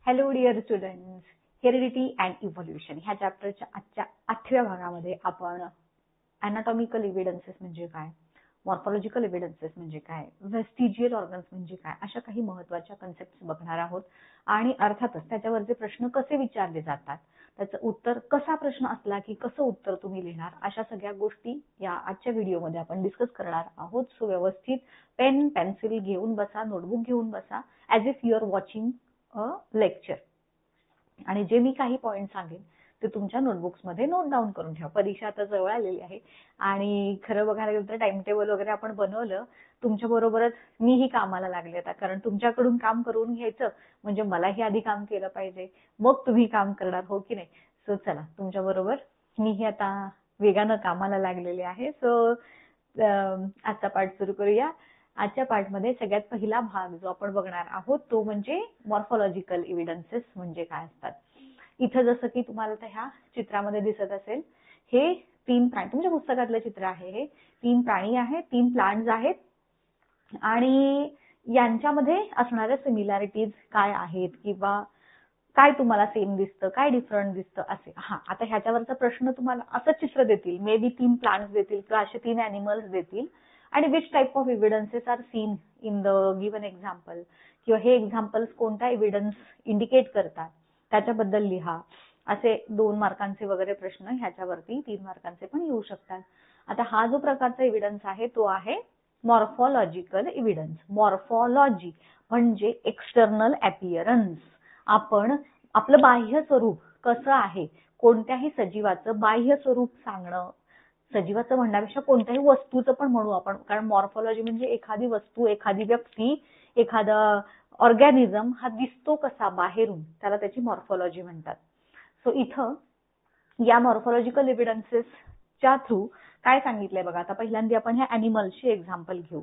Hello dear students, heredity and evolution ह्या चॅप्टरच्या आजच्या 8व्या भागामध्ये आपण अॅनाटॉमिकल एव्हिडन्सेस म्हणजे काय, मॉर्फॉलॉजिकल एव्हिडन्सेस म्हणजे काय, वेस्टिजियल ऑर्गन्स म्हणजे काय, अशा काही महत्त्वाच्या कन्सेप्ट्स बघणार आहोत. आणि अर्थातच त्याच्यावरचे प्रश्न कसे विचारले जातात, त्याचं उत्तर कसा प्रश्न असला की कसं उत्तर तुम्ही लिहिणार, अशा सगळ्या गोष्टी या आजच्या व्हिडिओमध्ये आपण डिस्कस करणार आहोत. सो व्यवस्थित पेन पेन्सिल घेऊन बसा, नोटबुक घेऊन बसा, as if you are watching lecture. आणि जे मी काही पॉइंट सांगेन ते तुमच्या नोटबुक्स मध्ये नोट डाऊन करून ठेवा. परीक्षा आता जवळ आलेली आहे आणि खरं बघायला गेलं तर टाइम टेबल वगैरे आपण बनवलं. तुमच्या बरोबरच मीही कामाला लागले आता, कारण तुमच्याकडून काम करून घ्यायचं म्हणजे मलाही आधी काम केलं पाहिजे, मग तुम्ही काम करणार, हो की नाही. सो चला, तुमच्या बरोबर मीही आता वेगानं कामाला लागलेले आहे. सो आजचा पाठ सुरू करूया. आजच्या पार्टमध्ये सगळ्यात पहिला भाग जो आपण बघणार आहोत तो म्हणजे मॉर्फॉलॉजिकल एव्हिडन्सेस म्हणजे काय असतात. इथं जसं की तुम्हाला तर ह्या चित्रामध्ये दिसत असेल, हे 3 प्राणी, तुमच्या पुस्तकातलं चित्र आहे. हे 3 प्राणी आहेत, 3 प्लांट्स आहेत आणि यांच्यामध्ये असणाऱ्या सिमिलॅरिटीज काय आहेत किंवा काय तुम्हाला सेम दिसतं, काय डिफरंट दिसतं असे. आता ह्याच्यावरचा प्रश्न तुम्हाला असं चित्र देतील, मे बी 3 प्लांट्स देतील किंवा असे 3 ॲनिमल्स देतील आणि which type of evidences are seen in the given example, किंवा हे एक्झाम्पल्स कोणता एव्हिडन्स इंडिकेट करतात त्याच्याबद्दल लिहा. असे 2 मार्कांचे वगैरे प्रश्न ह्याच्यावरती 3 मार्कांचे पण येऊ शकतात. आता हा जो प्रकारचा एव्हिडन्स आहे तो आहे मॉर्फॉलॉजिकल एव्हिडन्स. मॉर्फॉलॉजी म्हणजे एक्सटर्नल अपीअरन्स. आपण आपलं बाह्य स्वरूप कसं आहे, कोणत्याही सजीवाचं बाह्य स्वरूप सांगणं, सजीवाचं म्हणण्यापेक्षा कोणत्याही वस्तूचं पण म्हणू आपण, कारण मॉर्फॉलॉजी म्हणजे एखादी वस्तू, एखादी व्यक्ती, एखादा ऑर्गॅनिझम हा दिसतो कसा बाहेरून, त्याला त्याची मॉर्फॉलॉजी म्हणतात. सो इथं या मॉर्फॉलॉजिकल एव्हिडन्सेसच्या थ्रू काय सांगितलंय बघा. आता पहिल्यांदा आपण ह्या ॲनिमल्सची एक्झाम्पल घेऊ.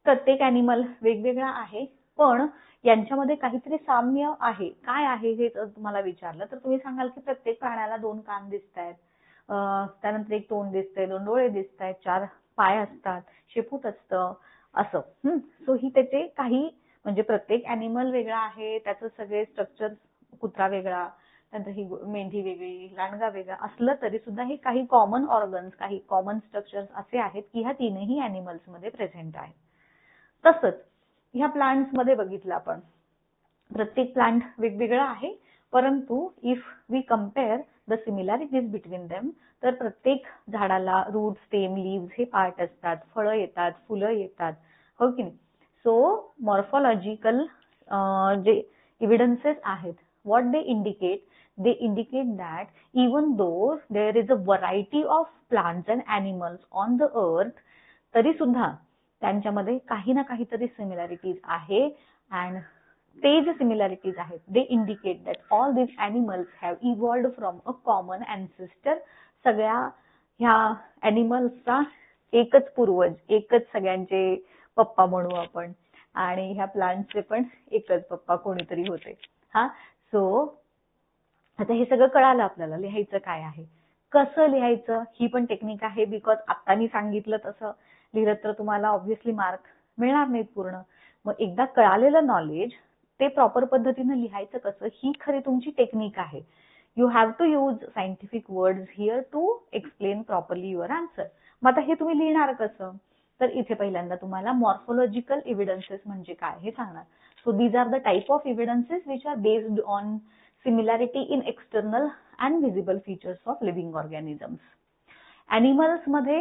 प्रत्येक ॲनिमल वेगवेगळा आहे, पण यांच्यामध्ये काहीतरी साम्य आहे. काय आहे हे जर तुम्हाला विचारलं तर तुम्ही सांगाल की प्रत्येक प्राण्याला 2 कान दिसत आहेत, त्यानंतर 1 तोंड दिसतंय, 2 डोळे दिसत आहेत, 4 पाय असतात, शेपूट असतं, असं. सो ही त्याचे काही म्हणजे प्रत्येक ॲनिमल वेगळा आहे, त्याचं सगळे स्ट्रक्चर, कुत्रा वेगळा, नंतर ही मेंढी वेगळी, लांडगा वेगळा असलं तरी सुद्धा हे काही कॉमन ऑर्गन्स, काही कॉमन स्ट्रक्चर्स असे आहेत की ह्या तीनही ॲनिमल्स मध्ये प्रेझेंट आहेत. तसंच ह्या प्लांट्स मध्ये बघितलं आपण, प्रत्येक प्लांट वेगवेगळा आहे, परंतु if we compare the similarities between them, तर प्रत्येक झाडाला रूट, स्टेम, लीव्स हे पार्ट असतात, फळं येतात, फुलं येतात, हो की नाही. सो मॉर्फॉलॉजिकल जे एव्हिडन्सेस आहेत, what they indicate, they indicate that even though there is a variety of plants and animals on the earth, तरी सुद्धा त्यांच्यामध्ये काही ना काहीतरी सिमिलॅरिटीज आहे. अँड ते जे सिमिलॅरिटीज आहेत, they indicate that all these animals have evolved from a common ancestor. सगळ्या ह्या ॲनिमल्सचा एकच पूर्वज, एकच सगळ्यांचे पप्पा म्हणू आपण, आणि ह्या प्लांट्सचे पण एकच पप्पा कोणीतरी होते. सो आता हे सगळं कळालं आपल्याला. लिहायचं काय आहे, कसं लिहायचं ही पण टेक्निक आहे. बिकॉज आता मी सांगितलं तसं लिहिलं तर तुम्हाला ऑब्व्हियसली मार्क मिळणार नाहीत पूर्ण. मग एकदा कळालेलं नॉलेज ते प्रॉपर पद्धतीनं लिहायचं कसं ही खरी तुमची टेक्निक आहे. You have to use scientific words here to explain properly your answer. मग आता हे तुम्ही लिहिणार कसं, तर इथे पहिल्यांदा तुम्हाला मॉर्फॉलॉजिकल एव्हिडन्सेस म्हणजे काय हे सांगणार. So these are the type of evidences which are based on similarity in external and visible features of living organisms. Animals मध्ये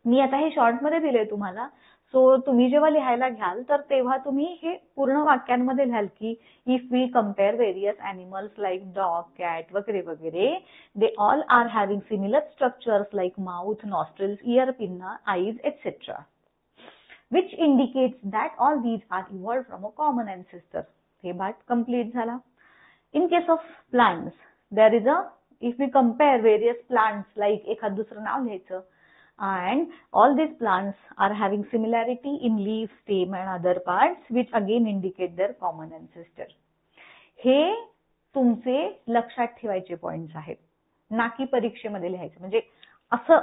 मी आता हे शॉर्ट मध्ये दिले तुम्हाला. सो तुम्ही जेव्हा लिहायला घ्याल तर तेव्हा तुम्ही हे पूर्ण वाक्यांमध्ये लिहाल की if we compare various animals like dog, cat वगैरे वगैरे, they all are having similar structures like mouth, nostrils, ear pinna, eyes etcetera, which indicates that all these are evolved from a common ancestor. हे part complete झाला. In case of plants, there is a, if we compare various plants like एखाद दुसरं नाव लिहायचं, and all these plants are having similarity in leaf, stem and other parts which again indicate their common ancestor. हे तुमचे लक्षात ठेवायचे points आहेत, ना की परीक्षेमध्ये लिहायचं. म्हणजे असं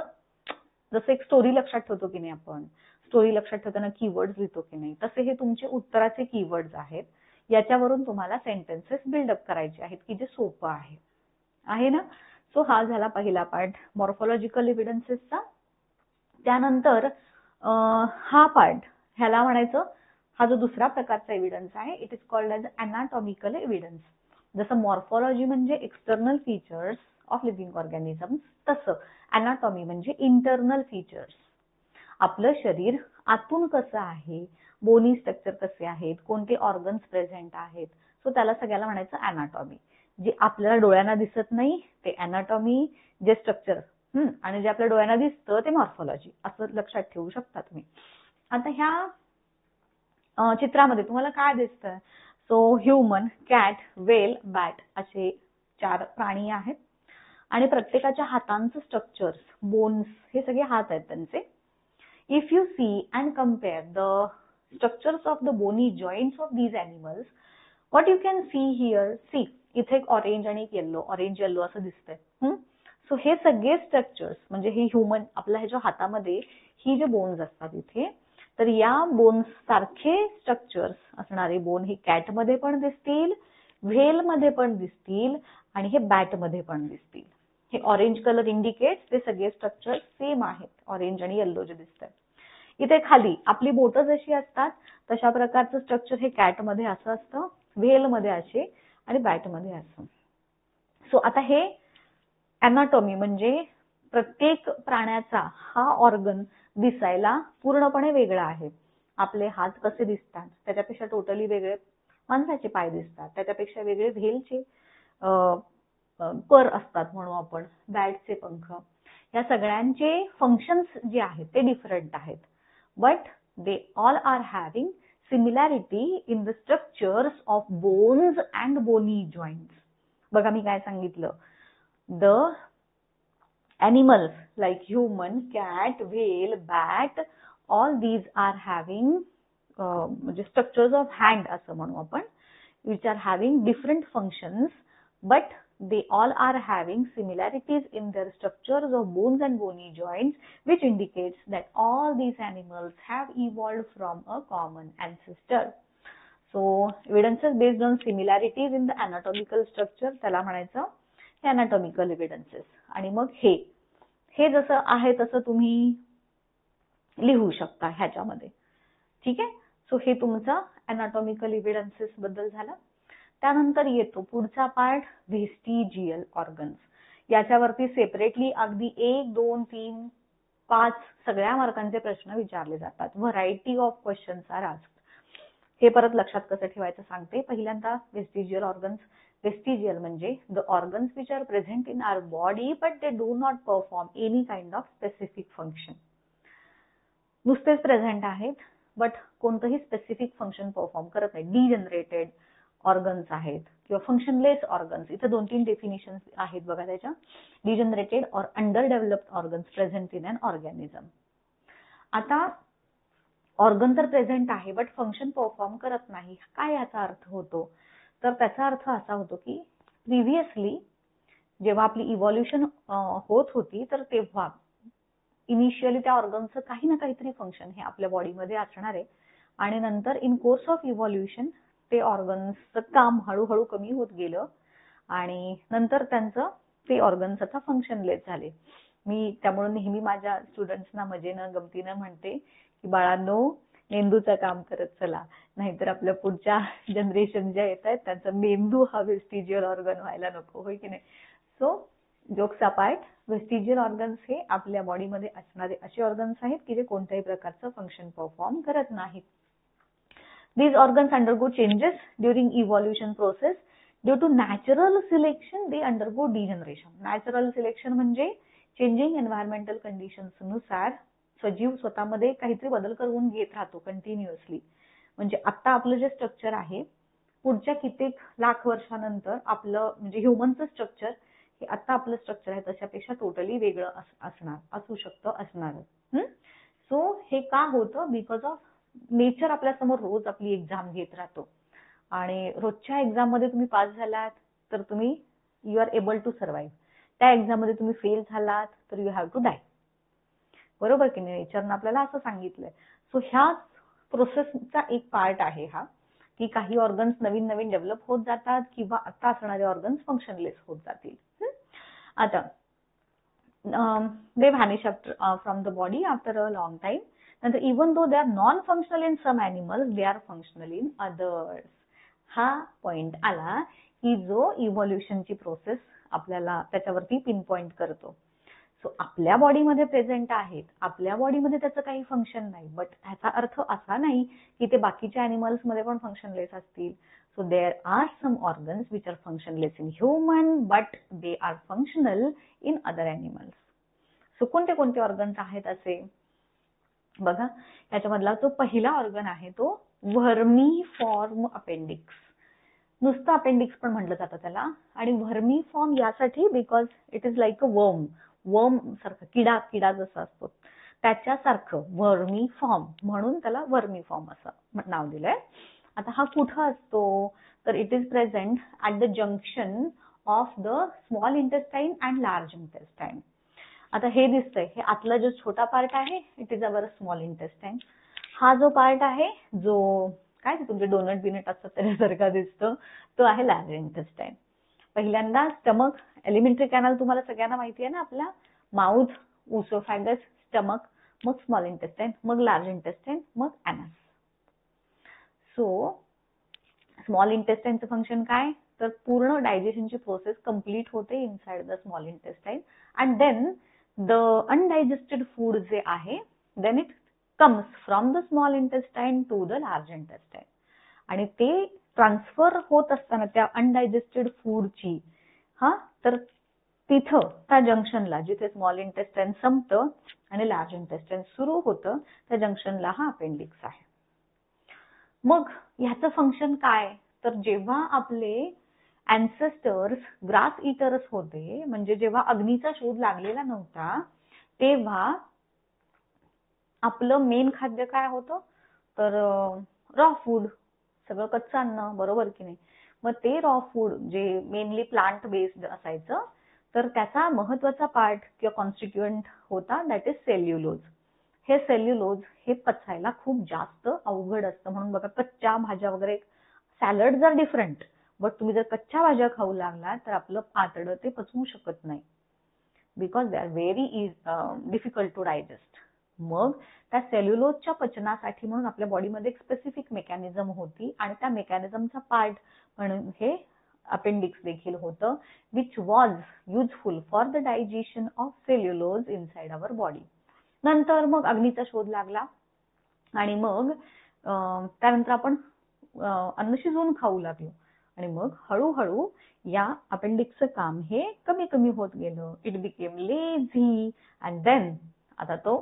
जसं एक स्टोरी लक्षात ठेवतो की नाही आपण, स्टोरी लक्षात ठेवताना कीवर्ड्स लिहितो की नाही, तसे हे तुमचे उत्तराचे कीवर्ड्स आहेत याच्यावरून तुम्हाला सेंटेन्सेस बिल्डअप करायचे आहेत की जे सोपं आहे ना. सो हा झाला पहिला पार्ट मॉर्फोलॉजिकल एव्हिडन्सेसचा. त्यानंतर हा पार्ट ह्याला म्हणायचं, हा जो दुसरा प्रकारचा एव्हिडन्स आहे it is called as anatomical evidence. जसं मॉर्फोलॉजी म्हणजे external features of living organisms, तसं अनाटॉमी म्हणजे इंटरनल फीचर्स. आपलं शरीर आतून कसं आहे, बोनी स्ट्रक्चर कसे आहेत, कोणते ऑर्गन्स प्रेझेंट आहेत, सो त्याला सगळ्याला म्हणायचं अनाटॉमी. जे आपल्याला डोळ्यांना दिसत नाही ते अनाटॉमी, जे स्ट्रक्चर आणि जे आपल्या डोळ्यांना दिसतं ते मॉर्फोलॉजी, असं लक्षात ठेवू शकता तुम्ही. आता ह्या चित्रामध्ये तुम्हाला काय दिसतंय? So human, cat, whale, bat असे 4 प्राणी आहेत आणि प्रत्येकाच्या हातांचं स्ट्रक्चर्स, बोन्स हे सगळे हात आहेत त्यांचे. If you see and compare the structures of the bony joints of these animals, what you can see here, see इथे एक ऑरेंज आणि एक येल्लो, ऑरेंज येल्लो असं दिसतंय. सो हे सगळे स्ट्रक्चर्स म्हणजे हे ह्युमन आपल्या ह्याच्या हातामध्ये ही जे बोन्स असतात इथे, तर या बोन्स सारखे स्ट्रक्चर्स असणारे बोन हे कॅट मध्ये पण दिसतील, व्हेल मध्ये पण दिसतील आणि हे बॅट मध्ये पण दिसतील. हे ऑरेंज कलर इंडिकेट्स ते सगळे स्ट्रक्चर सेम आहेत, ऑरेंज आणि येल्लो जे दिसतात. इथे खाली आपली बोटं जशी असतात तशा प्रकारचं स्ट्रक्चर हे कॅट मध्ये असं असतं, व्हेल मध्ये असे आणि बॅट मध्ये असं. सो आता हे अनाटॉमी म्हणजे प्रत्येक प्राण्याचा हा ऑर्गन दिसायला पूर्णपणे वेगळा आहे. आपले हात कसे दिसतात त्याच्यापेक्षा टोटली वेगळे माणसाचे पाय दिसतात, त्याच्यापेक्षा वेगळे व्हेलचे पर असतात म्हणू आपण, बॅटचे पंख. या सगळ्यांचे फंक्शन्स जे आहेत ते डिफरंट आहेत, but they all are having similarity in the structures of bones and bony joints. बघा मी काय सांगितलं, the animals like human, cat, whale, bat, all these are having म्हणजे structures of hand असं म्हणू आपण, which are having different functions, but they all are having similarities in their structures of bones and bony joints, which indicates that all these animals have evolved from a common ancestor. So evidences based on similarities in the anatomical structure त्याला म्हणायचं anatomical evidences. आणि मग हे जसं आहे तसं तुम्ही लिहू शकता ह्याच्यामध्ये, ठीक आहे. सो हे तुमचं anatomical evidences बद्दल झालं. त्यानंतर येतो पुढचा पार्ट व्हेस्टिजियल ऑर्गन्स. याच्यावरती सेपरेटली अगदी 1, 2, 3, 5 सगळ्या मार्कांचे प्रश्न विचारले जातात. Variety of questions are asked. हे परत लक्षात कसं ठेवायचं सांगते. पहिल्यांदा व्हेस्टिजियल ऑर्गन्स. व्हेस्टिजियल म्हणजे the organs which are present in our body but they do not perform any kind of specific function. नुसतेच प्रेझेंट आहेत बट कोणतंही स्पेसिफिक फंक्शन परफॉर्म करत नाही. डिजनरेटेड ऑर्गन्स आहेत किंवा फंक्शनलेस ऑर्गन्स. इथे 2-3 डेफिनेशन्स आहेत बघा त्याच्या. Degenerated or under developed organs present in an organism. आता ऑर्गन तर प्रेझेंट आहे बट फंक्शन परफॉर्म करत नाही, काय याचा अर्थ होतो? तर त्याचा अर्थ असा होतो की प्रिव्हियसली जेव्हा आपली इव्हॉल्युशन होत होती तर तेव्हा इनिशियली त्या ऑर्गनचं काही ना काहीतरी फंक्शन हे आपल्या बॉडीमध्ये असणार आहे आणि नंतर इन कोर्स ऑफ इव्हॉल्युशन ते ऑर्गन्सचं काम हळूहळू कमी होत गेलं आणि नंतर त्यांचं ते ऑर्गन्स आता फंक्शनलेस झाले. मी त्यामुळे नेहमी माझ्या स्टुडंट्सना मजेनं गमतीनं म्हणते की बाळांनो मेंदूचं काम करत चला, नाहीतर आपल्या पुढच्या जनरेशन ज्या येत आहेत त्यांचा मेंदू हा व्हेस्टिजियल ऑर्गन व्हायला नको, होय की नाही. सो जोक्स अपार्ट, व्हेस्टिजियल ऑर्गन्स हे आपल्या बॉडीमध्ये असणारे असे ऑर्गन्स आहेत की जे कोणत्याही प्रकारचं फंक्शन परफॉर्म करत नाहीत. These organs undergo changes during evolution process. Due to natural selection, they undergo degeneration. Natural selection म्हणजे changing environmental conditions नुसार सजीव स्वतःमध्ये काहीतरी बदल करून घेत राहतो कंटिन्युअसली. म्हणजे आता आपलं जे स्ट्रक्चर आहे पुढच्या कित्येक लाख वर्षानंतर आपलं म्हणजे ह्युमनचं स्ट्रक्चर हे आता आपलं स्ट्रक्चर आहे तशापेक्षा टोटली वेगळं असू शकतं असणार. सो हे का होतं? बिकॉज ऑफ नेचर आपल्या समोर रोज आपली एक्झाम घेत राहतो आणि रोजच्या एक्झाम मध्ये तुम्ही पास झालात तर तुम्ही you are able to survive. त्या एक्झाम मध्ये तुम्ही फेल झालात तर यू हॅव टू डाय. बरोबर की नाही? नेचरनं आपल्याला असं सांगितलंय. सो ह्या प्रोसेसचा एक पार्ट आहे हा की काही ऑर्गन्स नवीन नवीन डेव्हलप होत जातात किंवा आता असणारे ऑर्गन्स फंक्शनलेस होत जातील. आता they vanish from the body after a long time. And even though they are non-functional in some animals, they are functional in others. हा पॉइंट आला की जो इव्होल्युशनची प्रोसेस आपल्याला त्याच्यावरती पिन पॉइंट करतो. सो आपल्या बॉडीमध्ये प्रेझेंट आहेत, आपल्या बॉडीमध्ये त्याचं काही फंक्शन नाही, बट ह्याचा अर्थ असा नाही की ते बाकीच्या अॅनिमल्स मध्ये पण फंक्शनलेस असतील. So there are some organs which are functionless in human, but they are functional in other animals. So कोणते कोणते ऑर्गन्स आहेत असे बघा. त्याच्यामधला जो पहिला ऑर्गन आहे तो व्हर्मीफॉर्म अपेंडिक्स. नुसतं अपेंडिक्स पण म्हटलं जातं त्याला. आणि व्हर्मीफॉर्म यासाठी because it is like a worm सारखं, किडा जसा असतो त्याच्यासारखं व्हर्मीफॉर्म, म्हणून त्याला व्हर्मीफॉर्म असं नाव दिलंय. आता हा कुठं असतो तर it is present at the junction of the small intestine and large intestine. आता हे दिसतंय, हे आतला जो छोटा पार्ट आहे it is our small intestine. हा जो पार्ट आहे जो काय तुमचे डोनट बिनट असतात त्याच्यासारखा दिसतो तो आहे लार्ज इंटेस्टाईन. पहिल्यांदा स्टमक, एलिमेंटरी कॅनल तुम्हाला सगळ्यांना माहिती आहे ना आपला, माउथ, उसोफॅगस, स्टमक, मग स्मॉल इंटेस्टाईन, मग लार्ज इंटेस्टाईन, मग ॲनस. सो स्मॉल इंटेस्टाईनचं फंक्शन काय तर पूर्ण डायजेशनची प्रोसेस कंप्लीट होते inside the small intestine and then the undigested food जे आहे then it comes from the small intestine to the large intestine. आणि ते ट्रान्सफर होत असताना त्या अनडायजेस्टेड फूडची तर तिथं त्या जंक्शनला जिथे स्मॉल इंटेस्टाईन संपतं आणि लार्ज इंटेस्टाईन सुरू होतं त्या जंक्शनला हा अपेंडिक्स आहे. मग ह्याचं फंक्शन काय तर जेव्हा आपले अँसेस्टर्स ग्रास इटर्स होते, म्हणजे जेव्हा अग्नीचा शोध लागलेला नव्हता तेव्हा आपलं मेन खाद्य काय होतं तर रॉ फूड, सगळं कच्चं अन्न, बरोबर की नाही. मग ते रॉ फूड जे मेनली प्लांट बेस्ड असायचं तर त्याचा महत्वाचा पार्ट किंवा कॉन्स्टिट्युएंट होता दॅट इज सेल्युलोज. हे सेल्युलोज हे पचायला खूप जास्त अवघड असतं, म्हणून बघा कच्च्या भाज्या वगैरे, सॅलड जर डिफरंट, बट तुम्ही जर कच्च्या भाज्या खाऊ लागला तर आपलं आतडं ते पचवू शकत नाही because they are very difficult to digest. मग त्या सेल्युलोजच्या पचनासाठी म्हणून आपल्या बॉडीमध्ये एक स्पेसिफिक मेकॅनिझम होती आणि त्या मेकॅनिझमचा पार्ट म्हणून हे अपेंडिक्स देखील होतं which was useful for the digestion of cellulose inside our body. नंतर मग अग्नीचा शोध लागला आणि मग त्यानंतर आपण अन्न शिजवून खाऊ लागलो आणि मग हळूहळू या अपेंडिक्सचं काम हे कमी कमी होत गेलं. It became lazy and then आता तो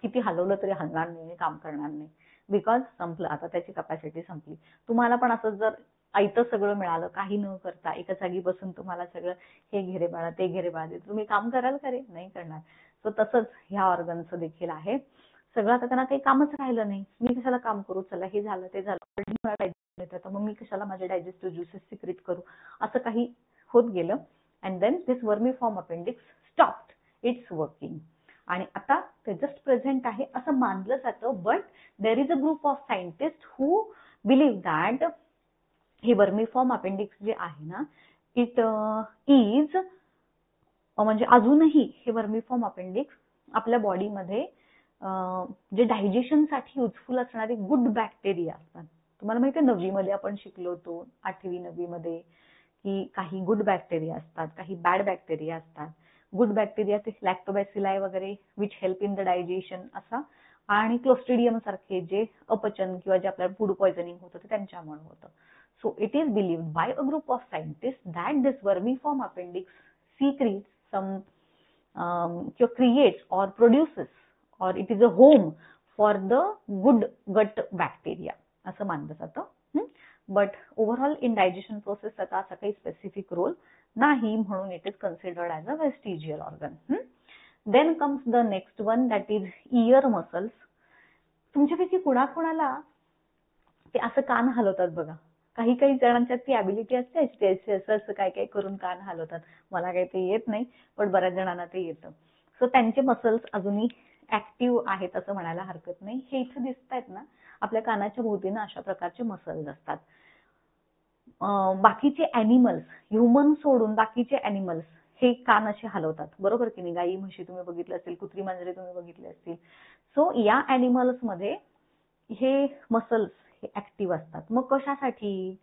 किती हलवलं तरी हलणार नाही, काम करणार नाही बिकॉज संपलं, आता त्याची कॅपॅसिटी संपली. तुम्हाला पण असं जर आयतं सगळं मिळालं काही न करता एका जागी बसून तुम्हाला सगळं हे घे बाळा ते घे बाळा, तुम्ही काम कराल का रे? नाही करणार. सो तसंच ह्या ऑर्गनचं देखील आहे. सगळं आता त्यांना काही कामच राहिलं नाही, मी कशाला काम करू, चला हे झालं ते झालं, मग मी कशाला माझे डायजेस्टिव्ह ज्युसेस सिक्रेट करू, असं काही होत गेलं. And then this vermiform appendix stopped its working आणि आता ते जस्ट प्रेझेंट आहे असं मानलं जातं. But there is a group of scientist who believe that हे वर्मीफॉर्म अपेंडिक्स जे आहे ना इट इज म्हणजे अजूनही हे वर्मीफॉर्म अपेंडिक्स आपल्या बॉडीमध्ये जे डायजेशनसाठी युजफुल असणारे गुड बॅक्टेरिया असतात. तुम्हाला माहिती आहे 9वी मध्ये आपण शिकलो होतो, 8वी 9वी मध्ये, की काही गुड बॅक्टेरिया असतात, काही बॅड बॅक्टेरिया असतात. गुड बॅक्टेरिया ते लॅक्टोबॅसिलाई वगैरे which help in the digestion असा, आणि क्लोस्ट्रिडियम सारखे जे अपचन किंवा जे आपल्याला फूड पॉयझनिंग होतं ते त्यांच्यामुळे होतं. So it is believed by a group of scientist that this vermiform appendix secretes some creates or produces or it is a home for the good gut bacteria असं मानलं जातं. But overall in digestion process त्याचा असा काही specific role नाही, म्हणून it is considered as a vestigial organ. Then comes the next one that is ear muscles. तुमच्यापैकी कुणाकुणाला ते असं कान हलवतात बघा, काही काही जणांच्यात ती ॲबिलिटी असते असं काय काय करून कान हलवतात. मला काही ते येत नाही, पण बऱ्याच जणांना ते येतं. सो त्यांचे मसल्स अजूनही ऍक्टिव्ह आहेत असं म्हणायला हरकत नाही. हे इथे दिसत आहेत ना, आपल्या कानाच्या भोवती ना अशा प्रकारचे मसल्स असतात. बाकीचे ॲनिमल्स, ह्युमन सोडून बाकीचे ॲनिमल्स हे कान असे हलवतात, बरोबर की नाही? गाई म्हशी तुम्ही बघितलं असेल, कुत्री मांजरे तुम्ही बघितले असतील. सो या ॲनिमल्स मध्ये हे मसल्स हे ऍक्टिव्ह असतात. मग कशासाठी?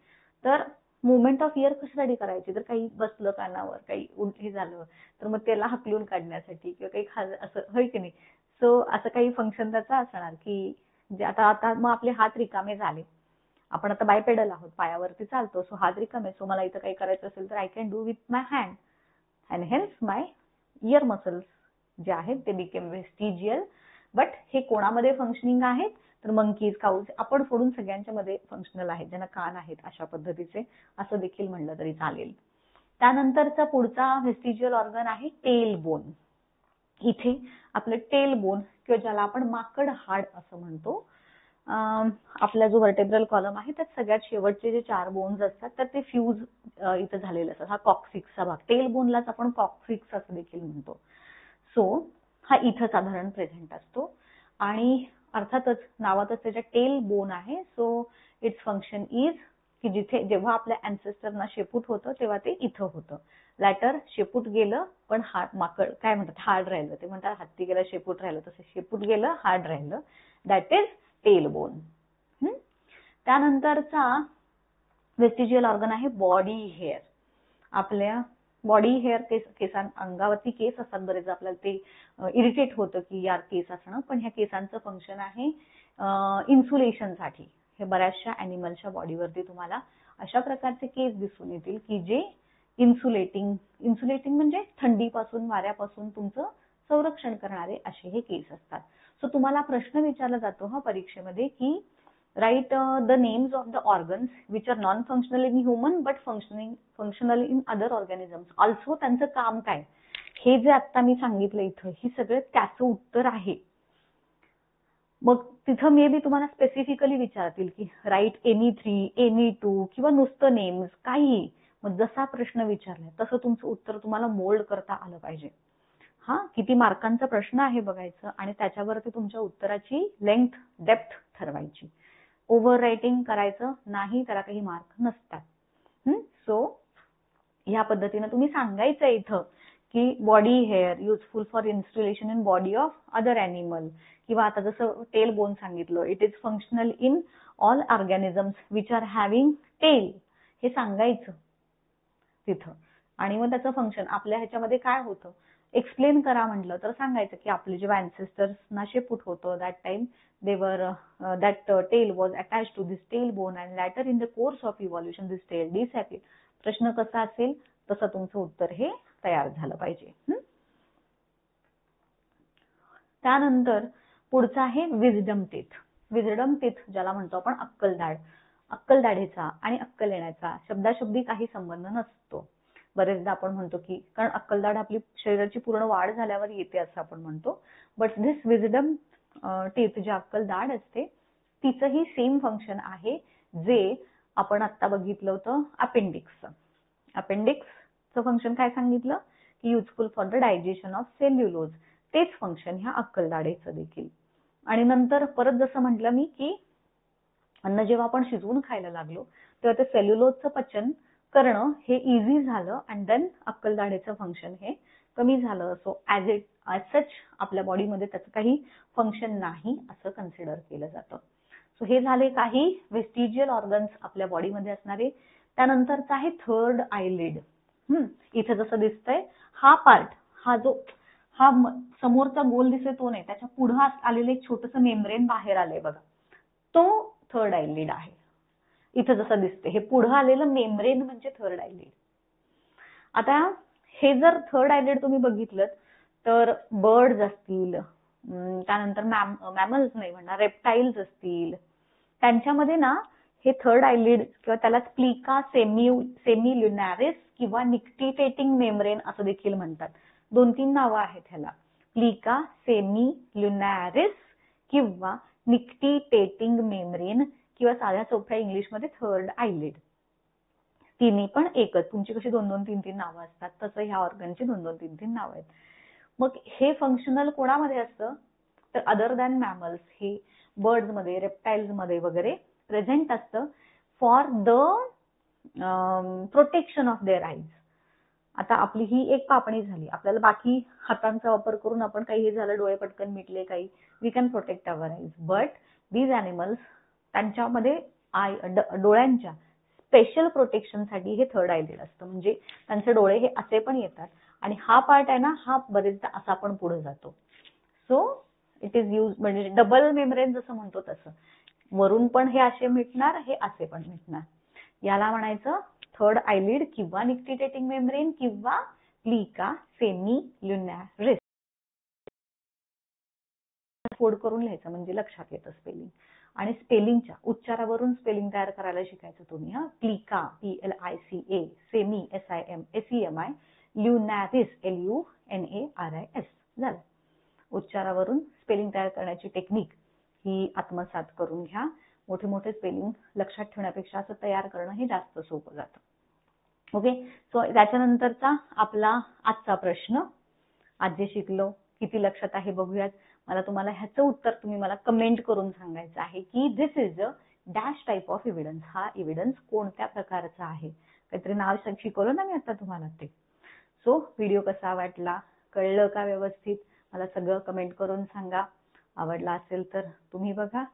तर मुवमेंट ऑफ इयर कशासाठी करायची? तर काही बसलं कानावर, काही हे झालं तर मग त्याला हकलून काढण्यासाठी किंवा काही असं, होय की नाही? सो असं काही फंक्शन त्याचं असणार की जे आता आता मग आपले हात रिकामे झाले, आपण आता बायपेडल आहोत, पायावरती चालतो, सो हात रिकामे, सो मला इथं काही करायचं असेल तर I can do with my hand and hence my ear muscles जे आहेत ते बिकेम वेस्टिजियल. बट हे कोणामध्ये फंक्शनिंग आहेत? तर मंकीज, काऊज, आपण सोडून सगळ्यांच्या मध्ये फंक्शनल आहेत, ज्यांना कान आहेत अशा पद्धतीचे, असं देखील म्हणलं तरी चालेल. त्यानंतरचा पुढचा व्हेस्टिजियल ऑर्गन आहे टेल बोन. इथे आपलं टेल बोन किंवा ज्याला आपण माकड हाड असं म्हणतो, आपला जो व्हर्टेब्रल कॉलम आहे त्यात सगळ्यात शेवटचे जे 4 बोन्स असतात तर ते फ्यूज इथं झालेले असतात. हा कॉक्सिक्सचा भाग, टेल बोनलाच आपण कॉक्सिक्स असं देखील म्हणतो. सो हा इथं साधारण प्रेझेंट असतो आणि अर्थातच नावातच त्याच्या टेल बोन आहे. सो इट्स फंक्शन इज की जिथे जेव्हा आपल्या अँसेस्टरना शेपूट होतं तेव्हा ते इथं होतं. लॅटर शेपूट गेलं पण माकड काय म्हणतात, हाड राहिलं. ते म्हणतात हत्ती गेला शेपूट राहिलं, तसं शेपूट गेलं हाड राहिलं, दॅट इज टेल बोन. त्यानंतरचा वेस्टिजियल ऑर्गन आहे बॉडी हेअर. आपल्या बॉडी हेअर अंगावरती केस असतात बरेच, आपल्याला ते इरिटेट होतं की यार केस असणं, पण ह्या केसांचं फंक्शन आहे इन्सुलेशनसाठी. हे बऱ्याचशा ॲनिमलच्या बॉडीवरती तुम्हाला अशा प्रकारचे केस दिसून येतील की जे इन्सुलेटिंग म्हणजे थंडीपासून, वाऱ्यापासून तुमचं संरक्षण करणारे असे हे केस असतात. सो तुम्हाला प्रश्न विचारला जातो हा परीक्षेमध्ये की write the names of the organs which R non functional in human but functional in other organisms. Also त्यांचं काम काय, हे जे आता मी सांगितलं इथं, ही सगळं त्याचं उत्तर आहे. मग तिथं मे बी तुम्हाला स्पेसिफिकली विचारतील की राईट एनी 3, एनी 2 किंवा नुसतं नेम्स, काही. मग जसा प्रश्न विचारलाय तसं तुमचं उत्तर तुम्हाला मोल्ड करता आलं पाहिजे. हा किती मार्कांचा प्रश्न आहे बघायचं आणि त्याच्यावरती तुमच्या उत्तराची लेंथ, डेप्थ ठरवायची. ओव्हर रायटिंग करायचं नाही, त्याला काही मार्क नसतात. सो ह्या पद्धतीने तुम्ही सांगायचं इथं की body hair useful for installation in body of other animal, किंवा आता जसं टेल बोन सांगितलं, it is functional in all organisms which are having tail, हे सांगायचं तिथं. आणि मग त्याचं फंक्शन आपल्या ह्याच्यामध्ये काय होतं एक्सप्लेन करा म्हटलं तर सांगायचं की आपले जेव्हा अँसेस्टर्सना शेपूट होतं that time they were that tail was attached to this tailbone and later in the course of evolution this tail disappeared. प्रश्न कसा असेल तसं तुमचं उत्तर हे तयार झालं पाहिजे. त्यानंतर पुढचा आहे विजडम टीथ. विजडम टीथ ज्याला म्हणतो आपण अक्कलदाढ. अक्कलदाढीचा आणि अक्कल येण्याचा शब्दाशब्दी काही संबंध नसतो. बरेचदा आपण म्हणतो की कारण अक्कलदाढ आपली शरीराची पूर्ण वाढ झाल्यावर येते असं आपण म्हणतो, बट धिस विजडम टीथ जी अक्कलदाढ असते तिचंही सेम फंक्शन आहे जे आपण आता बघितलं होतं अपेंडिक्सचं. अपेंडिक्सचं फंक्शन काय सांगितलं की useful for the digestion of cellulose, तेच फंक्शन ह्या अक्कलदाढीचं देखील. आणि नंतर परत जसं म्हटलं मी की अन्न जेव्हा आपण शिजवून खायला लागलो तेव्हा ते सेल्युलोजचं पचन करणं हे इझी झालं अँड देन अक्कलदाढीचं फंक्शन हे कमी झालं. सो ॲज सच आपल्या बॉडीमध्ये त्याचं काही फंक्शन नाही असं कन्सिडर केलं जातं. सो हे झाले काही वेस्टिजियल ऑर्गन्स आपल्या बॉडीमध्ये असणारे. त्यानंतरचा आहे थर्ड आयलिड. इथे जसं दिसतंय हा पार्ट, हा समोरचा गोल दिसतोय तो नाही, त्याच्या पुढे आलेलं एक छोटंसं मेम्ब्रेन बाहेर आलंय बघा, तो थर्ड आयलिड आहे. इथं जसं दिसतंय हे पुढे आलेलं मेम्ब्रेन म्हणजे थर्ड आयलिड. आता हे जर थर्ड आयलिड तुम्ही बघितलं तर बर्ड्स असतील, त्यानंतर मॅमल्स नाही म्हणणार, रेप्टाइल्स असतील, त्यांच्यामध्ये ना हे थर्ड आयलिड किंवा त्याला प्लिका सेमिल्युनॅरिस किंवा निक्टिटेटिंग मेम्ब्रेन असं देखील म्हणतात. 2-3 नावं आहेत ह्याला, प्लिका सेमिल्युनॅरिस किंवा निक्टिटेटिंग मेम्ब्रेन किंवा साध्या सोप्या इंग्लिशमध्ये थर्ड आयलिड. तिन्ही पण एकच, तुमची कशी 2-2, 3-3 नावं असतात तसं ह्या ऑर्गनची 2-2, 3-3 नावं आहेत. मग हे फंक्शनल कोणामध्ये असतं तर अदर दॅन मॅमल्स, हे बर्ड्स मध्ये, रेप्टाइल्स मध्ये वगैरे प्रेझेंट असतं for the protection of their eyes. आता आपली ही एक पापणी झाली, आपल्याला बाकी हातांचा वापर करून आपण काही हे झालं, डोळे पटकन मिटले काही, we can protect our eyes. But these animals त्यांच्यामध्ये डोळ्यांच्या स्पेशल प्रोटेक्शनसाठी हे थर्ड आयलिड असतं. म्हणजे त्यांचे डोळे हे असे पण येतात आणि हा पार्ट आहे ना, हा बरेचदा असा पण पुढे जातो. सो इट इज यूज, म्हणजे डबल मेम्ब्रेन जसं म्हणतो तसं, वरून पण हे असे मिटणार, हे असे पण मिटणार. याला म्हणायचं थर्ड आयलिड किंवा निक्टिटेटिंग मेम्ब्रेन किंवा प्लिका सेमिल्युनॅरिस. फोड करून लिहायचं म्हणजे लक्षात येतं स्पेलिंग. आणि स्पेलिंगच्या उच्चारावरून स्पेलिंग तयार करायला शिकायचं तुम्ही. प्लिका PLICA, सेमी SEMI, ल्युनॅरिस LUNARIS. झालं. उच्चारावरून स्पेलिंग तयार करण्याची टेक्निक ही आत्मसात करून घ्या. मोठे मोठे स्पेलिंग लक्षात ठेवण्यापेक्षा असं तयार करणं हे जास्त सोपं जातं. ओके. सो त्याच्यानंतरचा आपला आजचा प्रश्न, आज जे शिकलो किती लक्षात आहे बघूयात. मला तुम्हाला ह्याचं उत्तर तुम्ही मला कमेंट करून सांगायचं आहे की this is a dash type of evidence. हा एव्हिडन्स कोणत्या प्रकारचा आहे. काहीतरी नाव शिकवलं ना मी आता तुम्हाला ते. सो व्हिडिओ कसा वाटला, कळलं का व्यवस्थित, मला सगळं कमेंट करून सांगा. आवडला असेल तर तुम्ही बघा,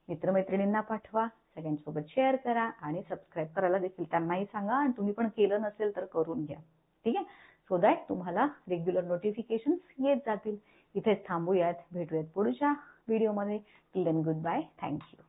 मित्रमैत्रिणींना पाठवा, सगळ्यांसोबत शेअर करा आणि सबस्क्राईब करायला देखील त्यांनाही सांगा. आणि तुम्ही पण केलं नसेल तर करून घ्या. ठीक आहे. सो दॅट तुम्हाला रेग्युलर नोटिफिकेशन्स येत जातील. इथेच थांबूयात, भेटूयात पुढच्या व्हिडिओमध्ये. Till then good bye, thank you.